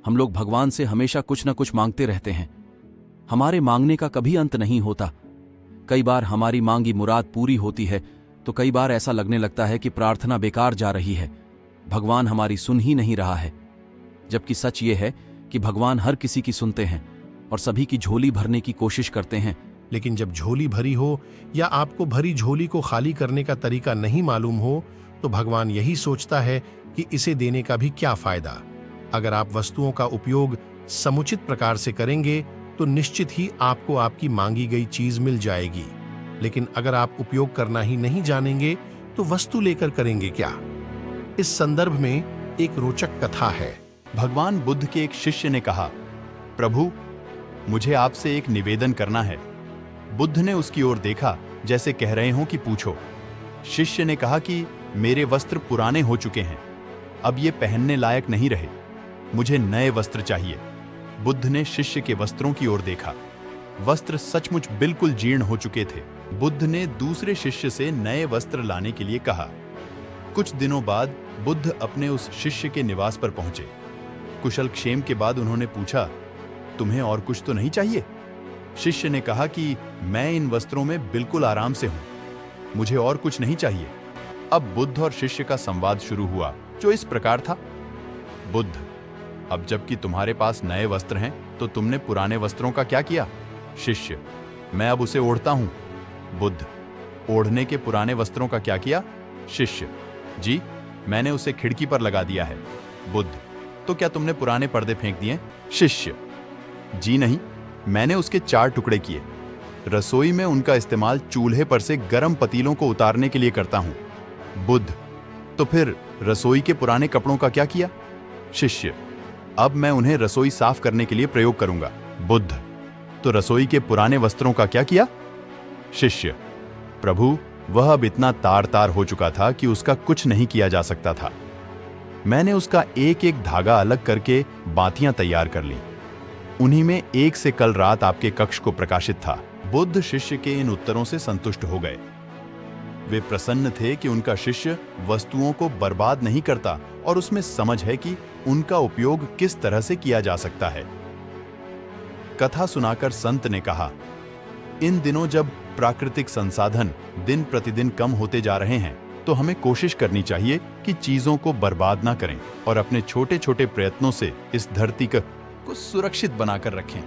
हम लोग भगवान से हमेशा कुछ न कुछ मांगते रहते हैं। हमारे मांगने का कभी अंत नहीं होता। कई बार हमारी मांगी मुराद पूरी होती है तो कई बार ऐसा लगने लगता है कि प्रार्थना बेकार जा रही है, भगवान हमारी सुन ही नहीं रहा है। जबकि सच ये है कि भगवान हर किसी की सुनते हैं और सभी की झोली भरने की कोशिश करते हैं। लेकिन जब झोली भरी हो या आपको भरी झोली को खाली करने का तरीका नहीं मालूम हो तो भगवान यही सोचता है कि इसे देने का भी क्या फायदा। अगर आप वस्तुओं का उपयोग समुचित प्रकार से करेंगे तो निश्चित ही आपको आपकी मांगी गई चीज मिल जाएगी। लेकिन अगर आप उपयोग करना ही नहीं जानेंगे तो वस्तु लेकर करेंगे क्या। इस संदर्भ में एक रोचक कथा है। भगवान बुद्ध के एक शिष्य ने कहा, प्रभु, मुझे आपसे एक निवेदन करना है। बुद्ध ने उसकी ओर देखा जैसे कह रहे हों कि पूछो। शिष्य ने कहा कि मेरे वस्त्र पुराने हो चुके हैं, अब ये पहनने लायक नहीं रहे, मुझे नए वस्त्र चाहिए। बुद्ध ने शिष्य के वस्त्रों की ओर देखा। वस्त्र सचमुच बिल्कुल जीर्ण हो चुके थे। बुद्ध ने दूसरे शिष्य से नए वस्त्र लाने के लिए कहा। कुछ दिनों बाद बुद्ध अपने उस शिष्य के निवास पर पहुंचे। कुशल क्षेम के बाद उन्होंने पूछा, तुम्हें और कुछ तो नहीं चाहिए? शिष्य ने कहा कि मैं इन वस्त्रों में बिल्कुल आराम से हूं, मुझे और कुछ नहीं चाहिए। अब बुद्ध और शिष्य का संवाद शुरू हुआ जो इस प्रकार था। बुद्ध, अब जबकि तुम्हारे पास नए वस्त्र हैं तो तुमने पुराने वस्त्रों का क्या किया? शिष्य, मैं अब उसे ओढ़ता हूं। बुद्ध, ओढ़ने के पुराने वस्त्रों का क्या किया? शिष्य, जी, मैंने उसे खिड़की पर लगा दिया है। बुद्ध, तो क्या तुमने पुराने पर्दे फेंक दिए? शिष्य, जी नहीं, मैंने उसके 4 टुकड़े किए। रसोई में उनका इस्तेमाल चूल्हे पर से गर्म पतीलों को उतारने के लिए करता हूं। बुद्ध, तो फिर रसोई के पुराने कपड़ों का क्या किया? शिष्य, अब मैं उन्हें रसोई साफ करने के लिए प्रयोग करूंगा। बुद्ध, तो रसोई के पुराने वस्त्रों का क्या किया? शिष्य, प्रभु, वह अब इतना तार तार हो चुका था कि उसका कुछ नहीं किया जा सकता था। मैंने उसका एक एक धागा अलग करके बातियां तैयार कर लीं। उन्हीं में एक से कल रात आपके कक्ष को प्रकाशित था। बुद्ध शिष्य के इन उत्तरों से संतुष्ट हो गए। वे प्रसन्न थे कि उनका शिष्य वस्तुओं को बर्बाद नहीं करता और उसमें समझ है कि उनका उपयोग किस तरह से किया जा सकता है। कथा सुनाकर संत ने कहा, इन दिनों जब प्राकृतिक संसाधन दिन प्रतिदिन कम होते जा रहे हैं तो हमें कोशिश करनी चाहिए कि चीजों को बर्बाद ना करें और अपने छोटे छोटे प्रयत्नों से इस धरती को सुरक्षित बनाकर रखें।